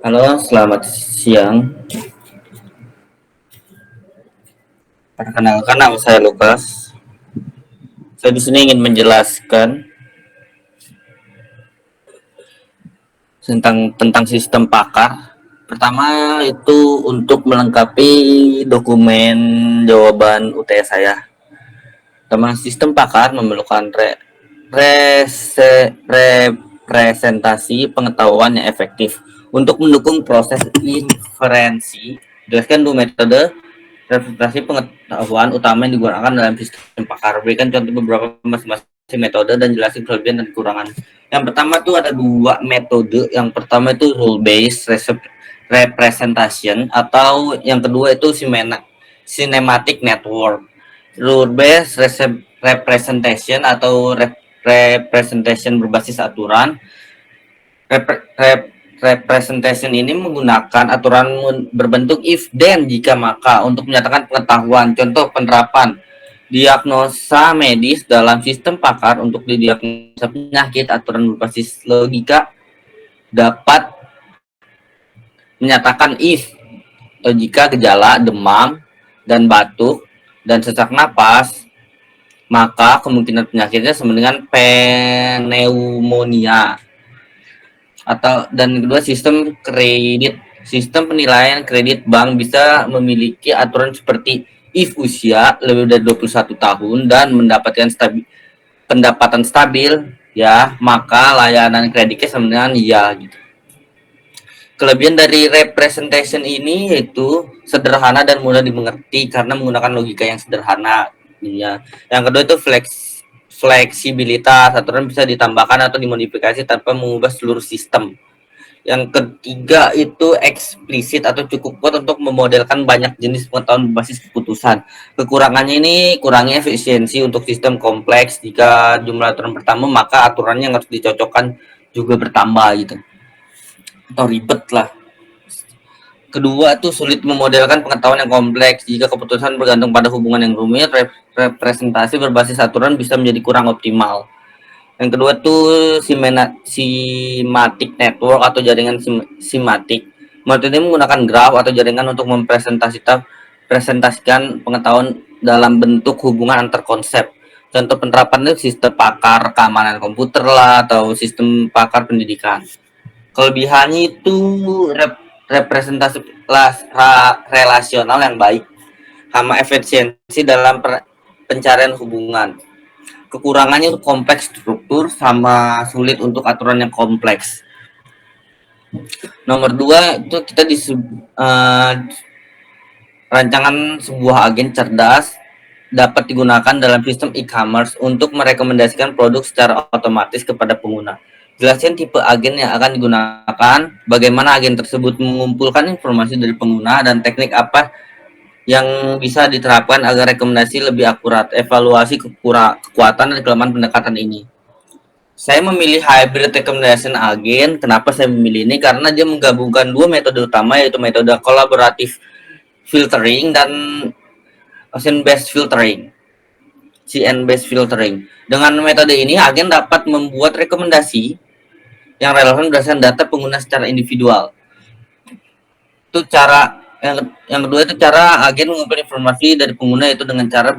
Halo, selamat siang. Perkenalkan, nama saya Lukas. Saya di sini ingin menjelaskan tentang sistem pakar. Pertama itu untuk melengkapi dokumen jawaban UTS saya. Pertama, sistem pakar memerlukan representasi pengetahuan yang efektif untuk mendukung proses inferensi. Jelaskan dua metode representasi pengetahuan utama yang digunakan dalam sistem pakar. Berikan contoh beberapa masing-masing metode dan jelasin kelebihan dan kekurangan. Yang pertama tuh ada dua metode. Yang pertama itu rule based representation atau yang kedua itu cinematic network. Rule based representation atau representation berbasis aturan. Representation ini menggunakan aturan berbentuk if then jika maka untuk menyatakan pengetahuan. Contoh penerapan diagnosa medis dalam sistem pakar untuk didiagnosa penyakit. Aturan berbasis logika dapat menyatakan if atau jika gejala demam dan batuk dan sesak napas, maka kemungkinan penyakitnya sama dengan pneumonia. Atau dan kedua, sistem kredit. Sistem penilaian kredit bank bisa memiliki aturan seperti if usia lebih dari 21 tahun dan mendapatkan pendapatan stabil, ya, maka layanan kreditnya sama dengan ya gitu. Kelebihan dari representation ini yaitu sederhana dan mudah dimengerti karena menggunakan logika yang sederhana, ya. Yang kedua itu fleksibilitas, aturan bisa ditambahkan atau dimodifikasi tanpa mengubah seluruh sistem. Yang ketiga itu eksplisit atau cukup kuat untuk memodelkan banyak jenis pengetahuan berbasis keputusan. Kekurangannya ini kurangnya efisiensi untuk sistem kompleks. Jika jumlah aturan bertambah, maka aturannya yang harus dicocokkan juga bertambah gitu. Atau ribet lah. Kedua itu sulit memodelkan pengetahuan yang kompleks. Jika keputusan bergantung pada hubungan yang rumit, representasi berbasis aturan bisa menjadi kurang optimal. Yang kedua tuh semantic network atau jaringan semantik. Metode ini menggunakan graf atau jaringan untuk mempresentasikan pengetahuan dalam bentuk hubungan antar konsep. Contoh penerapan itu sistem pakar keamanan komputer lah atau sistem pakar pendidikan. Kelebihannya itu representasi relasional yang baik, sama efisiensi dalam pencarian hubungan. Kekurangannya itu kompleks struktur sama sulit untuk aturan yang kompleks. Nomor dua itu kita di rancangan sebuah agen cerdas dapat digunakan dalam sistem e-commerce untuk merekomendasikan produk secara otomatis kepada pengguna. Jelaskan tipe agen yang akan digunakan, bagaimana agen tersebut mengumpulkan informasi dari pengguna, dan teknik apa yang bisa diterapkan agar rekomendasi lebih akurat. Evaluasi kekuatan dan kelemahan pendekatan ini. Saya memilih hybrid recommendation agen. Kenapa saya memilih ini? Karena dia menggabungkan dua metode utama, yaitu metode kolaboratif filtering dan CN-based filtering. CN-based filtering. Dengan metode ini, agen dapat membuat rekomendasi yang relevan berdasarkan data pengguna secara individual. Itu cara yang kedua itu cara agen mengumpulkan informasi dari pengguna itu dengan cara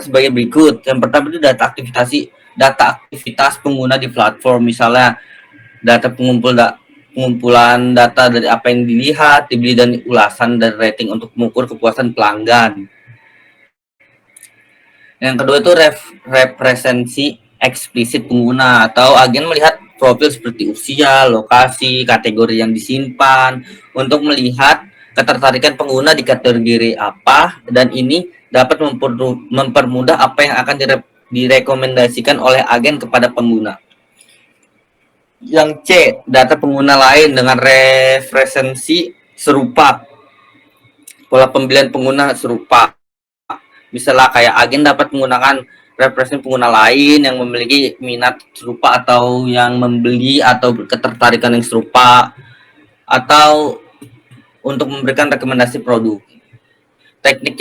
sebagai berikut. Yang pertama itu data aktivitas pengguna di platform, misalnya data pengumpulan data dari apa yang dilihat, dibeli, dan ulasan dan rating untuk mengukur kepuasan pelanggan. Yang kedua itu representasi eksplisit pengguna, atau agen melihat profil seperti usia, lokasi, kategori yang disimpan untuk melihat ketertarikan pengguna di kategori apa, dan ini dapat mempermudah apa yang akan direkomendasikan oleh agen kepada pengguna. Yang C, data pengguna lain dengan referensi serupa, pola pembelian pengguna serupa. Misalnya kayak agen dapat menggunakan referensi pengguna lain yang memiliki minat serupa atau yang membeli atau ketertarikan yang serupa, atau untuk memberikan rekomendasi produk. Teknik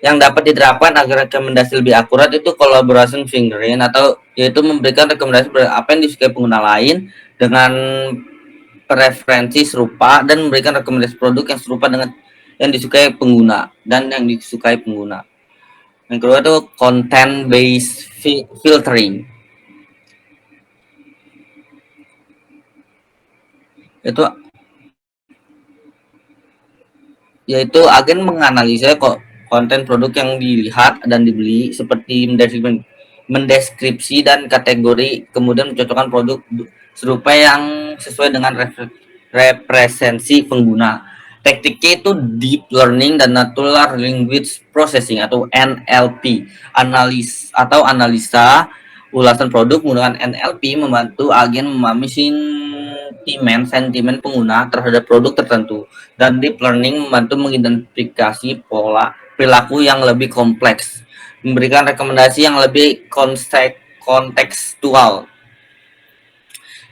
yang dapat diterapkan agar rekomendasi lebih akurat itu collaboration fingering, atau yaitu memberikan rekomendasi apa yang disukai pengguna lain dengan preferensi serupa dan memberikan rekomendasi produk yang serupa dengan yang disukai pengguna dan yang disukai pengguna. Yang kedua itu content based filtering. Itu yaitu agen menganalisa kok konten produk yang dilihat dan dibeli seperti mendeskripsi dan kategori, kemudian mencocokkan produk serupa yang sesuai dengan represensi pengguna. Tekniknya itu deep learning dan natural language processing atau NLP, analisa ulasan produk menggunakan NLP membantu agen memahami sentimen pengguna terhadap produk tertentu, dan deep learning membantu mengidentifikasi pola perilaku yang lebih kompleks, memberikan rekomendasi yang lebih kontekstual.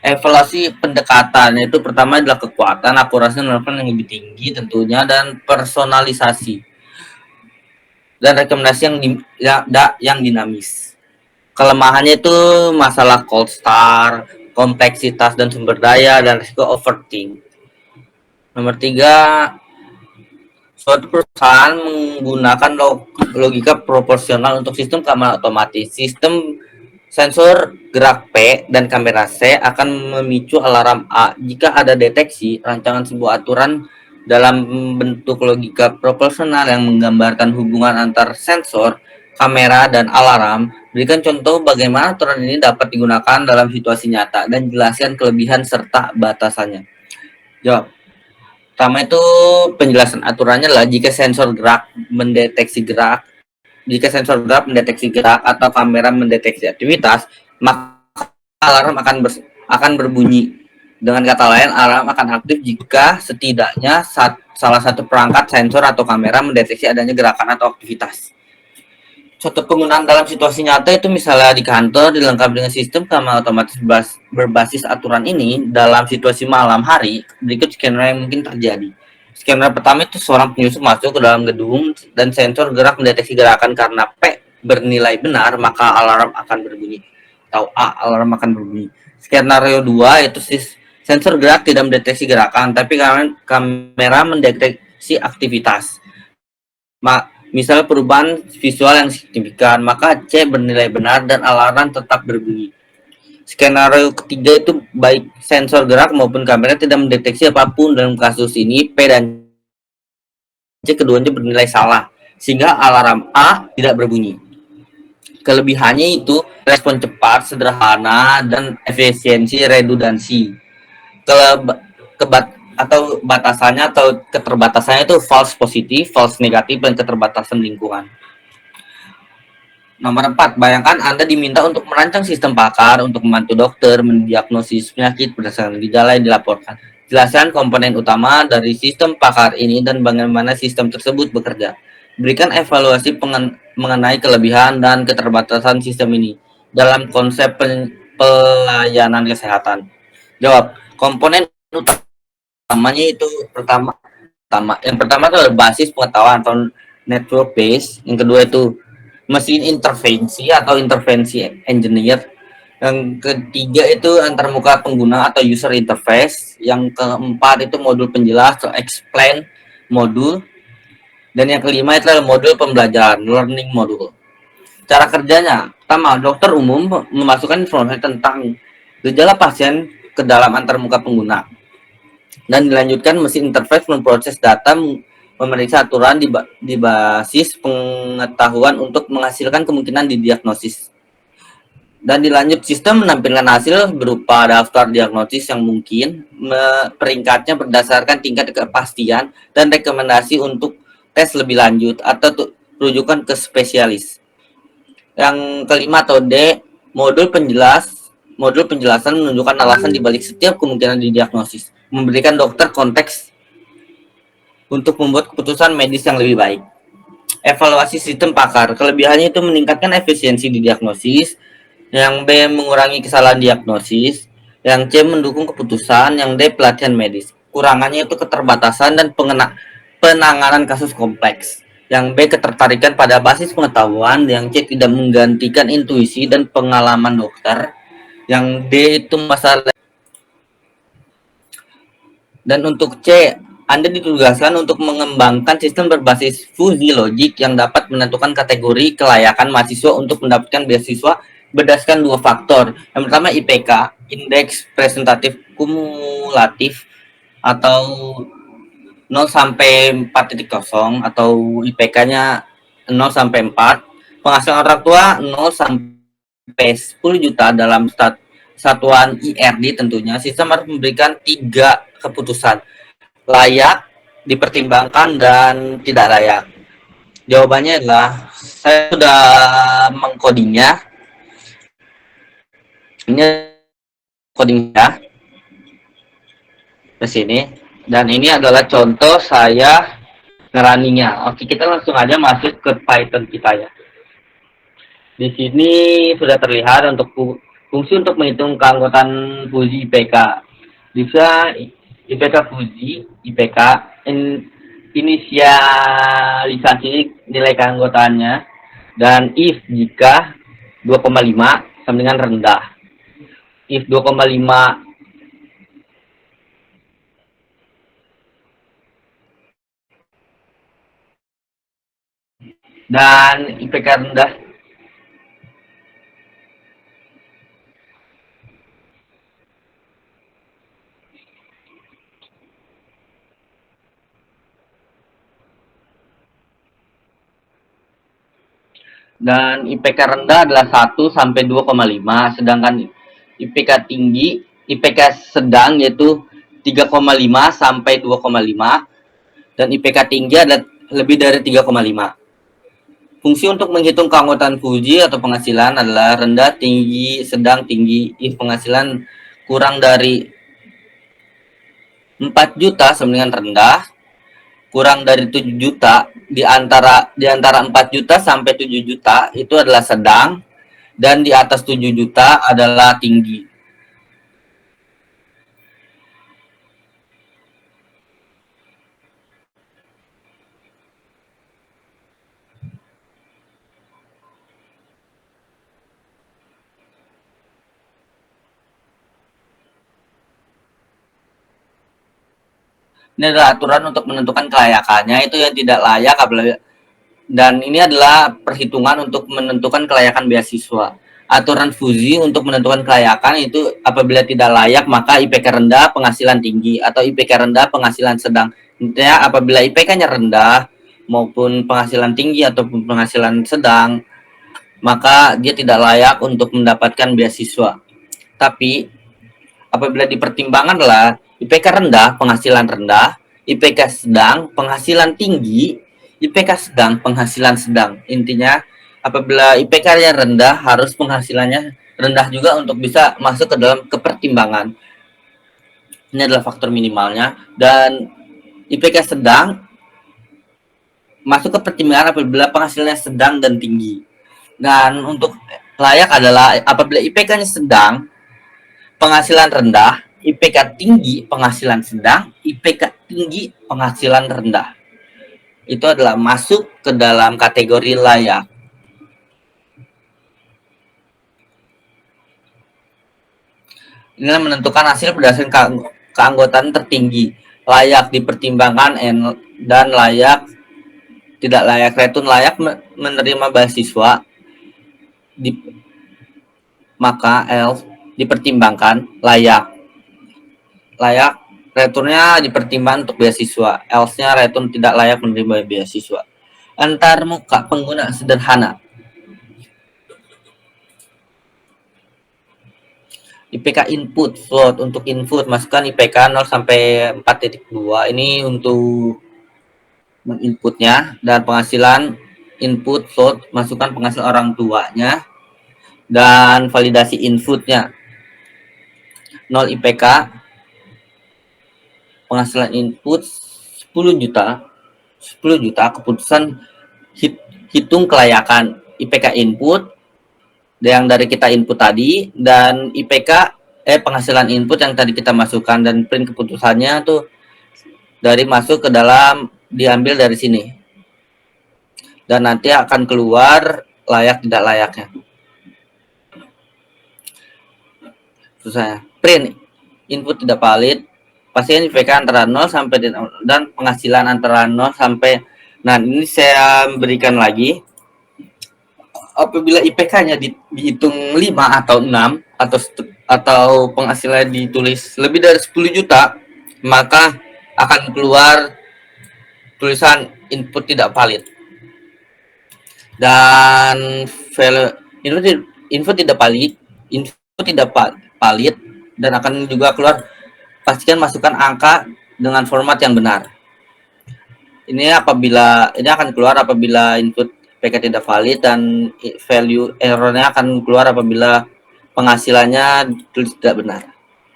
Evaluasi pendekatan itu pertama adalah kekuatan, akurasi yang lebih tinggi tentunya, dan personalisasi dan rekomendasi yang dinamis. Kelemahannya itu masalah cold start, kompleksitas dan sumber daya, dan risiko overthink. Nomor 3, suatu perusahaan menggunakan logika proporsional untuk sistem keamanan otomatis. Sistem sensor gerak P dan kamera C akan memicu alarm A jika ada deteksi rancangan sebuah aturan dalam bentuk logika proporsional yang menggambarkan hubungan antar sensor, kamera, dan alarm. Berikan contoh bagaimana aturan ini dapat digunakan dalam situasi nyata dan jelaskan kelebihan serta batasannya. Jawab. Pertama itu penjelasan aturannya adalah jika sensor gerak mendeteksi gerak atau kamera mendeteksi aktivitas, maka alarm akan berbunyi. Dengan kata lain, alarm akan aktif jika setidaknya salah satu perangkat sensor atau kamera mendeteksi adanya gerakan atau aktivitas. Contoh penggunaan dalam situasi nyata itu misalnya di kantor dilengkapi dengan sistem keamanan otomatis berbasis aturan ini. Dalam situasi malam hari, berikut skenario yang mungkin terjadi. Skenario pertama itu seorang penyusup masuk ke dalam gedung dan sensor gerak mendeteksi gerakan. Karena P bernilai benar, maka alarm akan berbunyi. Atau A, alarm akan berbunyi. Skenario 2 itu sensor gerak tidak mendeteksi gerakan, tapi kamera mendeteksi aktivitas. Misal perubahan visual yang signifikan, maka C bernilai benar dan alarm tetap berbunyi. Skenario ketiga itu baik sensor gerak maupun kamera tidak mendeteksi apapun. Dalam kasus ini P dan C keduanya bernilai salah, sehingga alarm A tidak berbunyi. Kelebihannya itu respon cepat, sederhana, dan efisiensi redundansi. Atau batasannya atau keterbatasannya itu false positif, false negatif, dan keterbatasan lingkungan. Nomor 4, bayangkan Anda diminta untuk merancang sistem pakar untuk membantu dokter mendiagnosis penyakit berdasarkan gejala yang dilaporkan. Jelaskan komponen utama dari sistem pakar ini dan bagaimana sistem tersebut bekerja. Berikan evaluasi mengenai kelebihan dan keterbatasan sistem ini dalam konsep pelayanan kesehatan. Jawab. Komponen utamanya itu yang pertama itu basis pengetahuan atau network base. Yang kedua itu mesin intervensi atau intervensi engineer. Yang ketiga itu antarmuka pengguna atau user interface. Yang keempat itu modul penjelas atau explain modul. Dan yang kelima itu adalah modul pembelajaran, learning modul. Cara kerjanya, pertama, dokter umum memasukkan informasi tentang gejala pasien ke dalam antarmuka pengguna, dan dilanjutkan mesin interface memproses data, memeriksa aturan di basis pengetahuan untuk menghasilkan kemungkinan didiagnosis. Dan dilanjut sistem menampilkan hasil berupa daftar diagnosis yang mungkin, peringkatnya berdasarkan tingkat kepastian, dan rekomendasi untuk tes lebih lanjut atau rujukan ke spesialis. Yang kelima atau D, modul penjelasan menunjukkan alasan dibalik setiap kemungkinan didiagnosis, memberikan dokter konteks untuk membuat keputusan medis yang lebih baik. Evaluasi sistem pakar, kelebihannya itu meningkatkan efisiensi di diagnosis, yang B mengurangi kesalahan diagnosis, yang C mendukung keputusan, yang D pelatihan medis. Kurangannya itu keterbatasan dan penanganan kasus kompleks. Yang B ketertarikan pada basis pengetahuan, yang C tidak menggantikan intuisi dan pengalaman dokter. Yang D itu masalah Dan untuk C, Anda ditugaskan untuk mengembangkan sistem berbasis fuzzy logic yang dapat menentukan kategori kelayakan mahasiswa untuk mendapatkan beasiswa berdasarkan dua faktor. Yang pertama IPK, indeks presentatif kumulatif, atau 0 sampai 4.0, atau IPK-nya 0 sampai 4. Penghasilan orang tua 0 sampai 10 juta dalam satuan IRD tentunya. Sistem harus memberikan 3 keputusan: layak, dipertimbangkan, dan tidak layak. Jawabannya adalah, saya sudah mengkodingnya. Ini kodingnya ke sini, dan ini adalah contoh saya ngeraninya. Oke, kita langsung aja masuk ke Python kita ya. Di sini sudah terlihat untuk fungsi untuk menghitung keanggotaan fuzzy IPK. Bisa IPK fuzzy, IPK, inisialisasi nilai keanggotaannya, dan if jika 2,5 sama dengan rendah. If 2,5 dan IPK rendah dan IPK rendah adalah 1 sampai 2,5, sedangkan IPK tinggi, IPK sedang yaitu 3,5 sampai 2,5, dan IPK tinggi adalah lebih dari 3,5. Fungsi untuk menghitung keanggotaan fuzzy atau penghasilan adalah rendah, tinggi, sedang, tinggi. If penghasilan kurang dari 4 juta sama dengan rendah, kurang dari 7 juta, di antara 4 juta sampai 7 juta itu adalah sedang, dan di atas 7 juta adalah tinggi. Ini adalah aturan untuk menentukan kelayakannya, itu yang tidak layak, dan ini adalah perhitungan untuk menentukan kelayakan beasiswa. Aturan fuzzy untuk menentukan kelayakan itu apabila tidak layak maka IPK rendah, penghasilan tinggi, atau IPK rendah, penghasilan sedang. Intinya apabila IPK-nya rendah maupun penghasilan tinggi ataupun penghasilan sedang, maka dia tidak layak untuk mendapatkan beasiswa. Tapi apabila dipertimbangkan adalah IPK rendah, penghasilan rendah, IPK sedang, penghasilan tinggi, IPK sedang, penghasilan sedang. Intinya apabila IPK-nya rendah, harus penghasilannya rendah juga untuk bisa masuk ke dalam kepertimbangan. Ini adalah faktor minimalnya. Dan IPK sedang masuk ke pertimbangan apabila penghasilannya sedang dan tinggi. Dan untuk layak adalah apabila IPK-nya sedang, penghasilan rendah, IPK tinggi, penghasilan sedang, IPK tinggi, penghasilan rendah. Itu adalah masuk ke dalam kategori layak. Inilah menentukan hasil berdasarkan keanggotaan tertinggi, layak dipertimbangkan dan layak tidak layak. Retun layak menerima beasiswa, maka else dipertimbangkan layak. Layak returnnya dipertimbangkan untuk beasiswa, else-nya return tidak layak menerima beasiswa. Antar muka pengguna sederhana. IPK input float, untuk input masukkan IPK 0 sampai 4.2. Ini untuk menginputnya. Dan penghasilan input float, masukkan penghasilan orang tuanya. Dan validasi inputnya 0 IPK, penghasilan input 10 juta, keputusan hitung kelayakan IPK input yang dari kita input tadi, dan IPK penghasilan input yang tadi kita masukkan, dan print keputusannya tuh dari masuk ke dalam, diambil dari sini, dan nanti akan keluar layak tidak layaknya. Susah. Print input tidak valid, pasien IPK antara 0 sampai dan penghasilan antara 0 sampai, nah ini saya berikan lagi, apabila IPK-nya dihitung 5 atau 6 atau penghasilannya ditulis lebih dari 10 juta, maka akan keluar tulisan input tidak valid. Dan info tidak valid, dan akan juga keluar, pastikan masukkan angka dengan format yang benar. Ini akan keluar apabila input PK tidak valid, dan value errornya akan keluar apabila penghasilannya tulis tidak benar.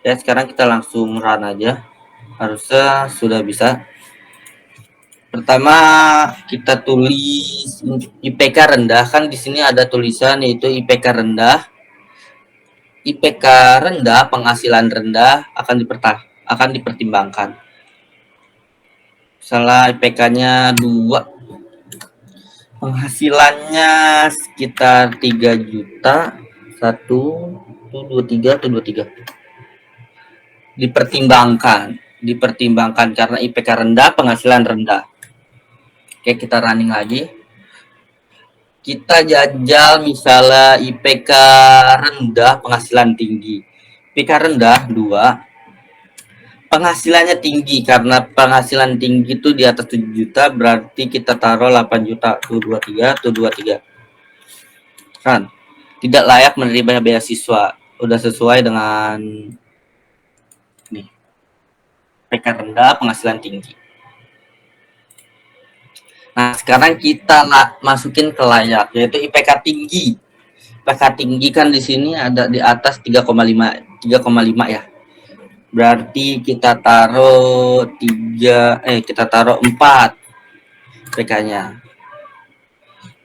Ya, sekarang kita langsung run aja, harusnya sudah bisa. Pertama kita tulis IPK rendah, kan di sini ada tulisan yaitu IPK rendah. IPK rendah, penghasilan rendah akan dipertimbangkan. Misalnya IPK-nya 2, penghasilannya sekitar 3 juta, 1, 2, 3, 23. Dipertimbangkan karena IPK rendah, penghasilan rendah. Oke, kita running lagi. Kita jajal misalnya IPK rendah, penghasilan tinggi. IPK rendah 2, penghasilannya tinggi, karena penghasilan tinggi itu di atas 7 juta, berarti kita taruh 8 juta, tuh 23. Kan tidak layak menerima beasiswa, udah sesuai dengan nih, IPK rendah, penghasilan tinggi. Nah, sekarang kita masukin ke layak, yaitu IPK tinggi. IPK tinggi kan di sini ada di atas 3,5 ya. Berarti kita taruh 4 IPK-nya.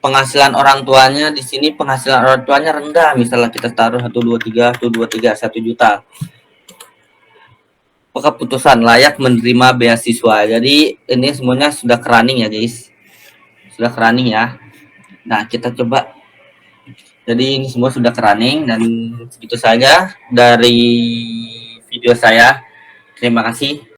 Penghasilan orang tuanya di sini, penghasilan orang tuanya rendah, misalnya kita taruh 123, 1 juta. Keputusan layak menerima beasiswa. Jadi ini semuanya sudah running ya, guys. Sudah running ya. Nah, kita coba. Jadi ini semua sudah running, dan segitu saja dari video saya. Terima kasih.